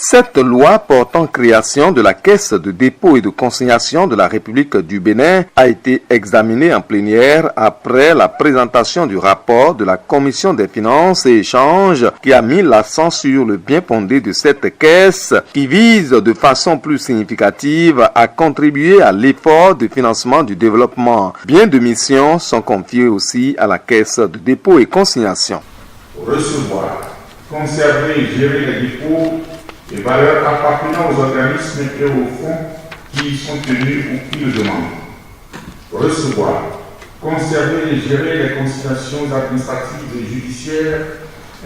Cette loi portant création de la Caisse de dépôt et de consignation de la République du Bénin a été examinée en plénière après la présentation du rapport de la Commission des finances et échanges qui a mis l'accent sur le bien fondé de cette caisse qui vise de façon plus significative à contribuer à l'effort de financement du développement. Bien de missions sont confiées aussi à la Caisse de dépôt et consignation. Recevoir, conserver et gérer les dépôts et valeurs appartenant aux organismes et aux fonds qui y sont tenus ou qui le demandent. Recevoir, conserver et gérer les consignations administratives et judiciaires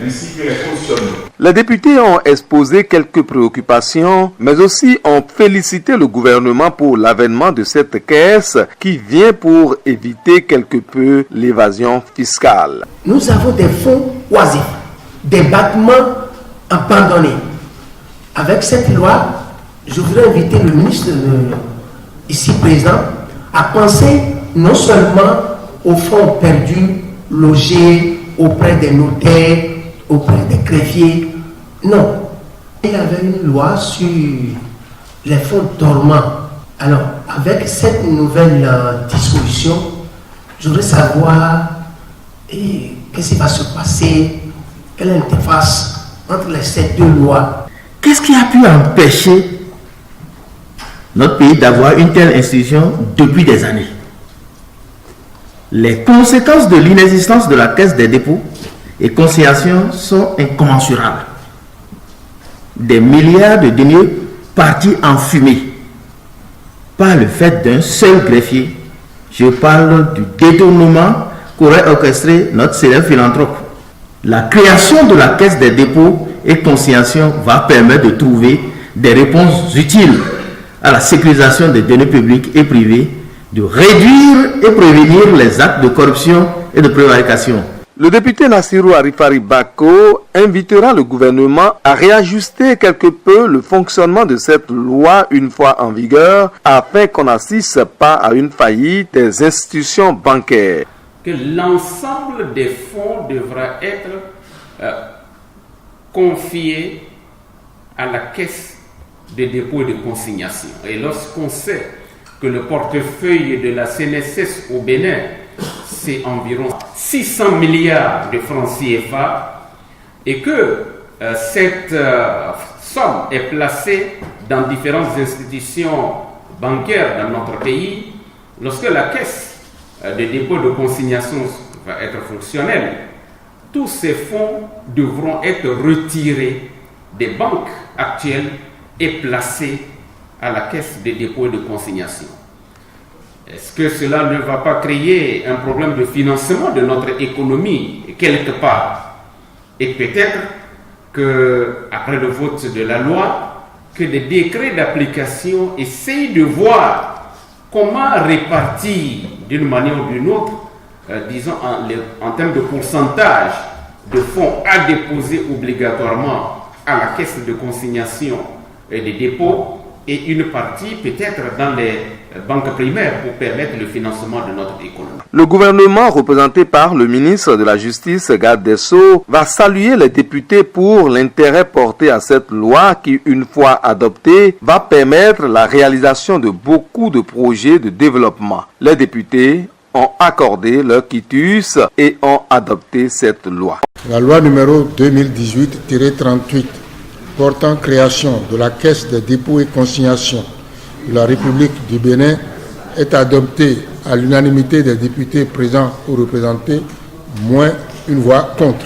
ainsi que les cautionnements. Les députés ont exposé quelques préoccupations, mais aussi ont félicité le gouvernement pour l'avènement de cette caisse qui vient pour éviter quelque peu l'évasion fiscale. Nous avons des fonds oisifs, des bâtiments abandonnés. Avec cette loi, je voudrais inviter le ministre ici présent à penser non seulement aux fonds perdus, logés auprès des notaires, auprès des greffiers. Non. Il y avait une loi sur les fonds dormants. Alors, avec cette nouvelle disposition, je voudrais savoir qu'est-ce qui va se passer, quelle est l'interface entre ces deux lois. Qu'est-ce qui a pu empêcher notre pays d'avoir une telle institution depuis des années? Les conséquences de l'inexistence de la Caisse des dépôts et consignations sont incommensurables. Des milliards de deniers partis en fumée par le fait d'un seul greffier. Je parle du détournement qu'aurait orchestré notre célèbre philanthrope. La création de la Caisse des dépôts et consignations va permettre de trouver des réponses utiles à la sécurisation des données publiques et privées, de réduire et prévenir les actes de corruption et de prévarication. Le député Nassirou Arifari Bako invitera le gouvernement à réajuster quelque peu le fonctionnement de cette loi une fois en vigueur afin qu'on n'assiste pas à une faillite des institutions bancaires. Que l'ensemble des fonds devra être confié à la Caisse de dépôt et de consignation. Et lorsqu'on sait que le portefeuille de la CNSS au Bénin, c'est environ 600 milliards de francs CFA et que cette somme est placée dans différentes institutions bancaires dans notre pays, lorsque la Caisse de dépôt et de consignation va être fonctionnelle, tous ces fonds devront être retirés des banques actuelles et placés à la Caisse de dépôt et de consignation. Est-ce que cela ne va pas créer un problème de financement de notre économie quelque part? Et peut-être qu'après le vote de la loi, que des décrets d'application essayent de voir comment répartir d'une manière ou d'une autre, disons en termes de pourcentage de fonds à déposer obligatoirement à la Caisse de consignation et de dépôt, et une partie peut-être dans les banques primaires pour permettre le financement de notre économie. Le gouvernement, représenté par le ministre de la Justice, Garde des Sceaux, va saluer les députés pour l'intérêt porté à cette loi qui, une fois adoptée, va permettre la réalisation de beaucoup de projets de développement. Les députés ont accordé leur quitus et ont adopté cette loi. La loi numéro 2018-38 portant création de la Caisse des dépôts et consignations de la République du Bénin est adoptée à l'unanimité des députés présents ou représentés, moins une voix contre.